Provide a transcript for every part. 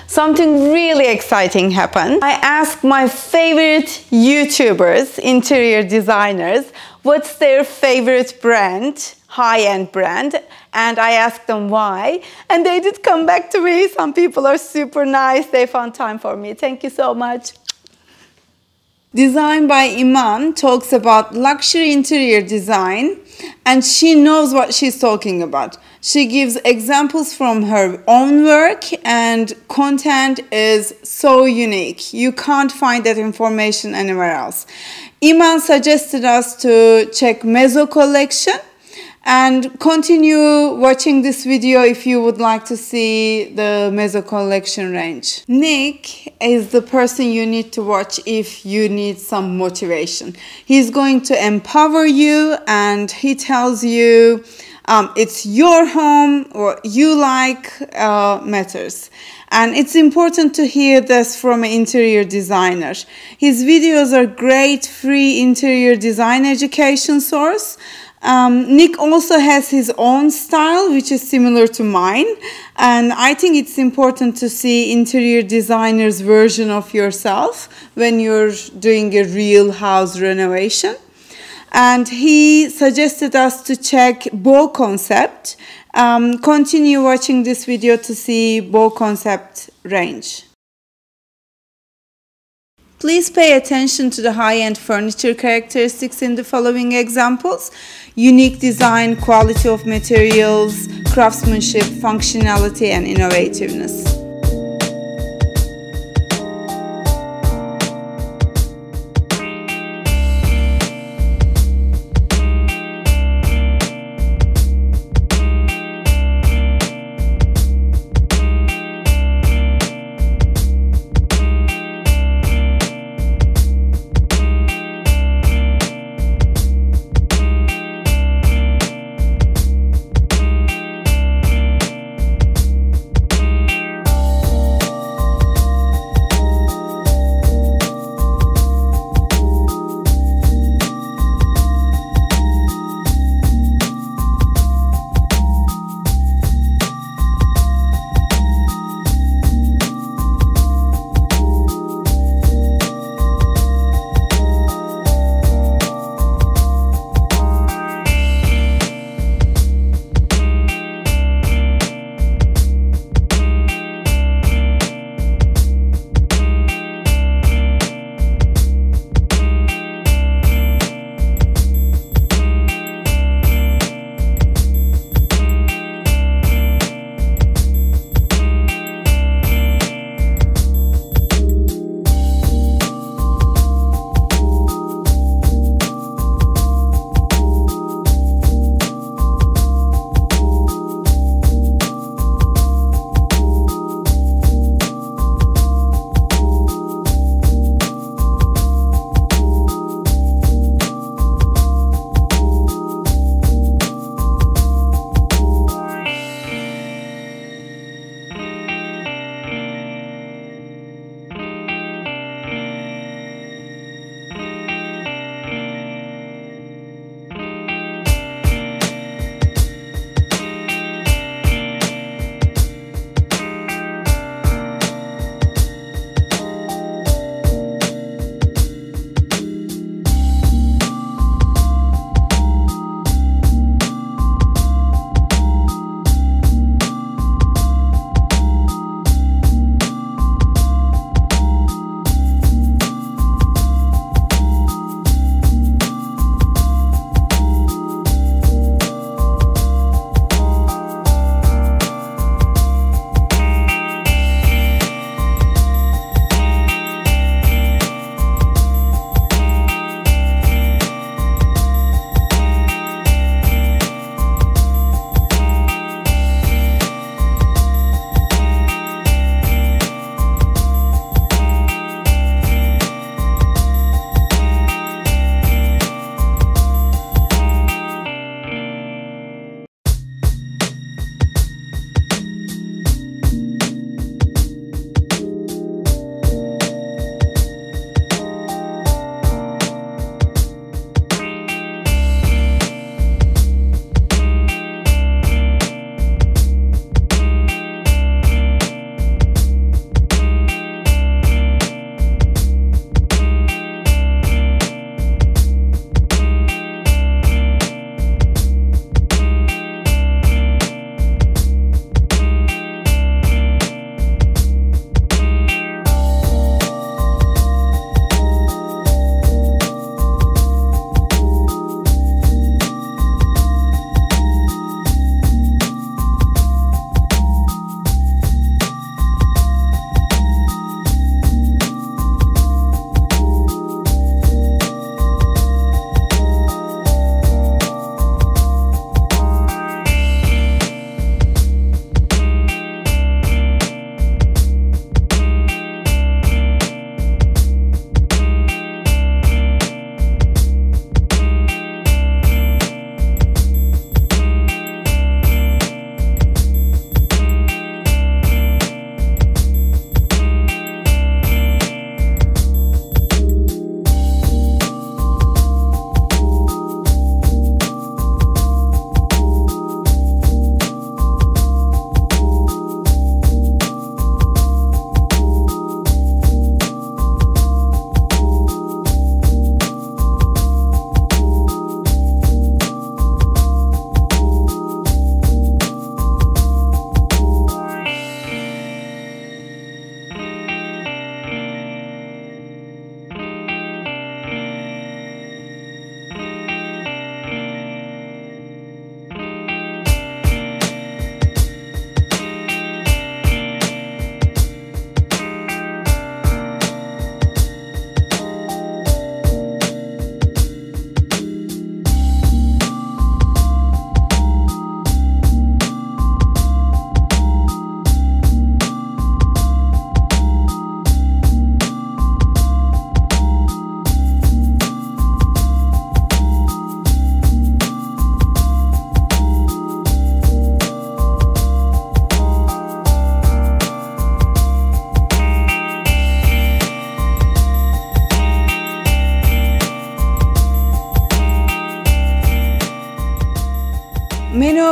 Something really exciting happened. I asked my favorite YouTubers, interior designers, what's their favorite brand, high-end brand, and I asked them why, and they did come back to me. Some people are super nice. They found time for me. Thank you so much. Design by Iman talks about luxury interior design, and she knows what she's talking about. She gives examples from her own work, and content is so unique. You can't find that information anywhere else. Iman suggested us to check Mezzo collection and continue watching this video if you would like to see the Mezzo collection range. Nick is the person you need to watch if you need some motivation. He's going to empower you, and he tells you it's your home, what you like matters. And it's important to hear this from an interior designer. His videos are great free interior design education source. Nick also has his own style, which is similar to mine, and I think it's important to see interior designer's version of yourself when you're doing a real house renovation. And he suggested us to check bow concept. Continue watching this video to see bow concept range. Please pay attention to the high-end furniture characteristics in the following examples: unique design, quality of materials, craftsmanship, functionality, and innovativeness.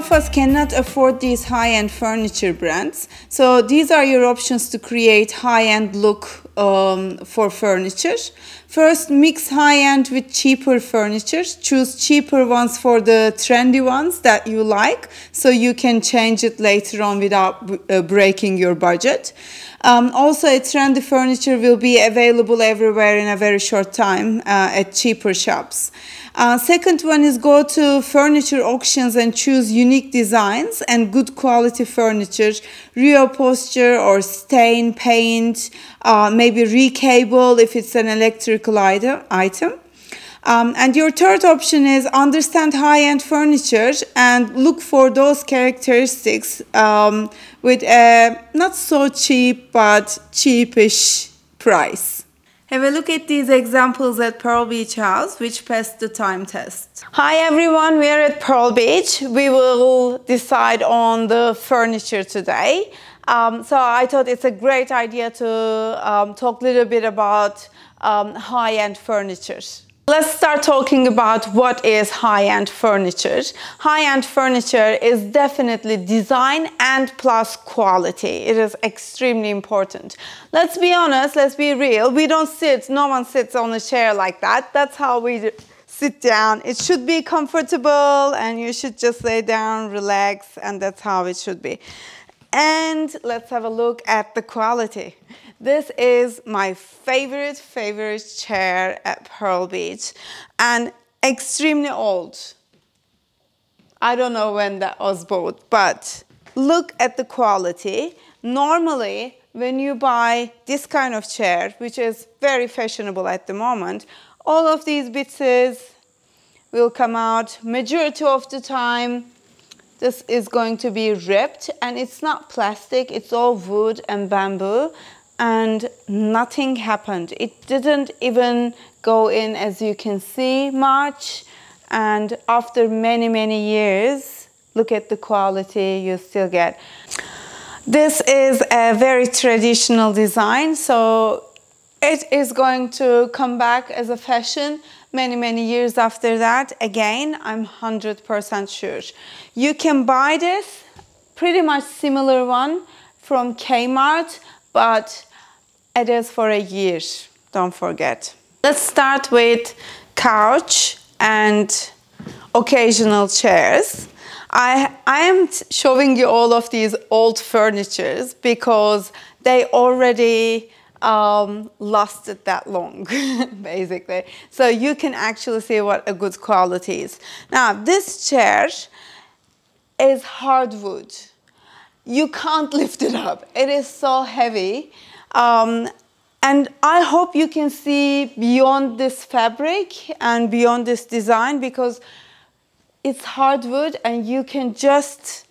of us cannot afford these high-end furniture brands. So these are your options to create high-end look for furniture. First, mix high-end with cheaper furniture. Choose cheaper ones for the trendy ones that you like, so you can change it later on without breaking your budget. Also, a trendy furniture will be available everywhere in a very short time at cheaper shops. Second one is go to furniture auctions and choose unique designs and good quality furniture, reupholster or stain paint, maybe recable if it's an electrical item. And your third option is understand high-end furniture and look for those characteristics with a not so cheap but cheapish price. Have a look at these examples at Pearl Beach House, which passed the time test. Hi everyone, we are at Pearl Beach. We will decide on the furniture today. So I thought it's a great idea to talk a little bit about high-end furniture. Let's start talking about what is high-end furniture. High-end furniture is definitely design and plus quality. It is extremely important. Let's be honest, let's be real. We don't sit, no one sits on a chair like that. That's how we sit down. It should be comfortable and you should just lay down, relax, and that's how it should be. And let's have a look at the quality. This is my favorite chair at Pearl Beach and extremely old. I don't know when that was bought, but look at the quality. Normally, when you buy this kind of chair, which is very fashionable at the moment, all of these bits will come out. Majority of the time, this is going to be ripped, and it's not plastic, it's all wood and bamboo. And nothing happened. It didn't even go in, as you can see, much. And after many years, look at the quality you still get. This is a very traditional design, so it is going to come back as a fashion many years after that. Again, I'm 100% sure. You can buy this, pretty much similar one from Kmart, but it is for a year, don't forget. Let's start with couch and occasional chairs. I am showing you all of these old furnitures because they already lasted that long, basically. So you can actually see what a good quality is. Now, this chair is hardwood. You can't lift it up. It is so heavy. And I hope you can see beyond this fabric and beyond this design, because it's hardwood and you can just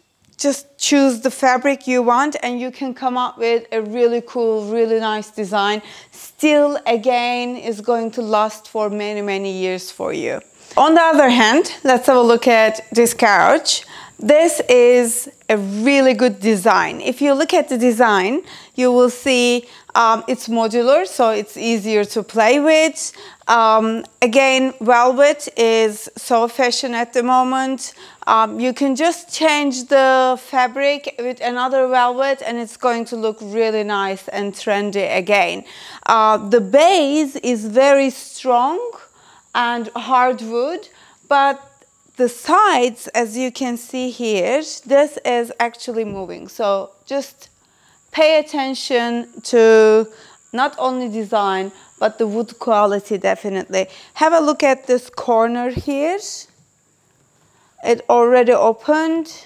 choose the fabric you want and you can come up with a really cool, really nice design. Still, again, is going to last for many years for you. On the other hand, let's have a look at this couch. This is a really good design. If you look at the design, you will see it's modular, so it's easier to play with. Again, velvet is so fashion at the moment. You can just change the fabric with another velvet and it's going to look really nice and trendy again. The base is very strong and hardwood, but the sides, as you can see here, this is actually moving. So just pay attention to not only design, but the wood quality definitely. Have a look at this corner here. It already opened.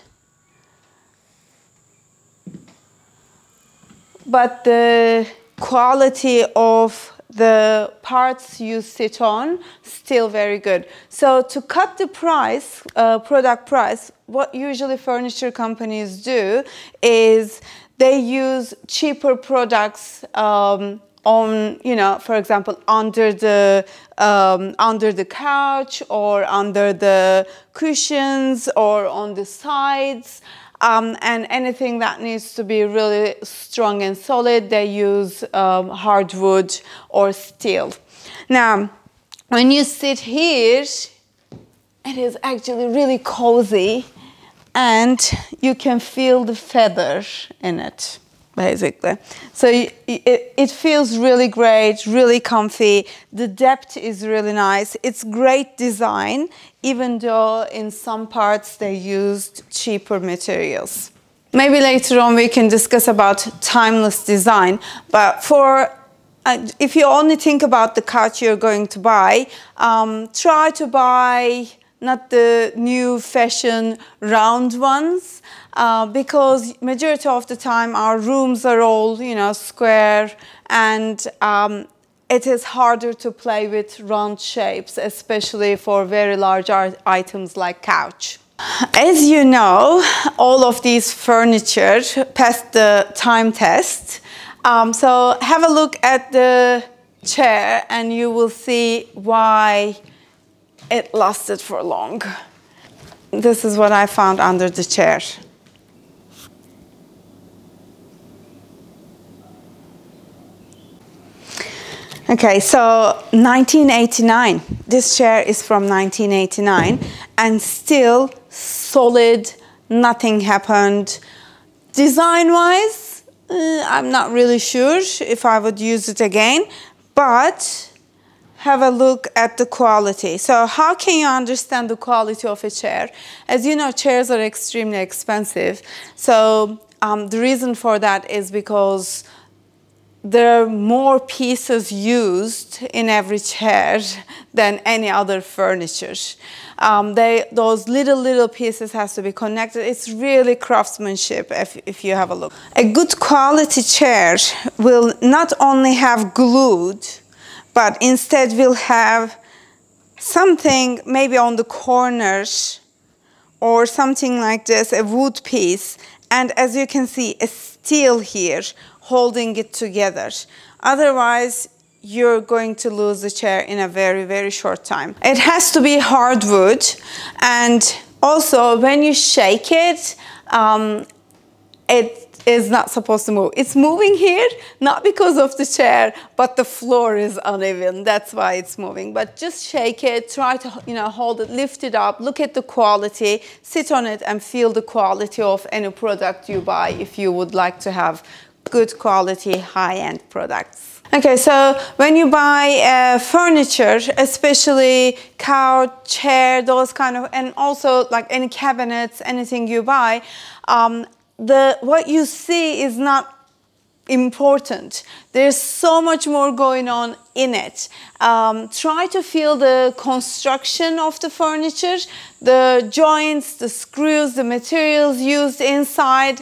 But the quality of the parts you sit on, still very good. So to cut the price, product price, what usually furniture companies do is they use cheaper products on, you know, for example, under the couch or under the cushions or on the sides. And anything that needs to be really strong and solid, they use hardwood or steel. Now, when you sit here, it is actually really cozy and you can feel the feather in it, basically. So it feels really great, really comfy. The depth is really nice. It's great design, even though in some parts they used cheaper materials. Maybe later on we can discuss about timeless design, but if you only think about the couch you're going to buy, try to buy not the new fashion round ones, because majority of the time our rooms are all, you know, square, and it is harder to play with round shapes, especially for very large items like couch. As you know, all of these furniture passed the time test. So have a look at the chair and you will see why it lasted for long. This is what I found under the chair. Okay, so 1989. This chair is from 1989 and still solid, nothing happened. Design-wise, I'm not really sure if I would use it again, but have a look at the quality. So how can you understand the quality of a chair? As you know, chairs are extremely expensive. So the reason for that is because there are more pieces used in every chair than any other furniture. Those little pieces has to be connected. It's really craftsmanship if you have a look. A good quality chair will not only have glued, but instead will have something maybe on the corners or something like this, a wood piece. And as you can see, a steel here holding it together. Otherwise, you're going to lose the chair in a very short time. It has to be hardwood, and also when you shake it, it is not supposed to move. It's moving here, not because of the chair, but the floor is uneven. That's why it's moving. But just shake it, try to, you know, hold it, lift it up, look at the quality, sit on it and feel the quality of any product you buy if you would like to have good quality, high-end products. Okay, so when you buy furniture, especially couch, chair, those kind of, and also like any cabinets, anything you buy, what you see is not important. There's so much more going on in it. Try to feel the construction of the furniture, the joints, the screws, the materials used inside,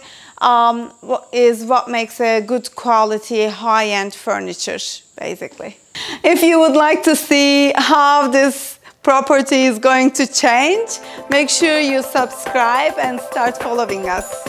is what makes a good quality high-end furniture, basically. If you would like to see how this property is going to change, make sure you subscribe and start following us.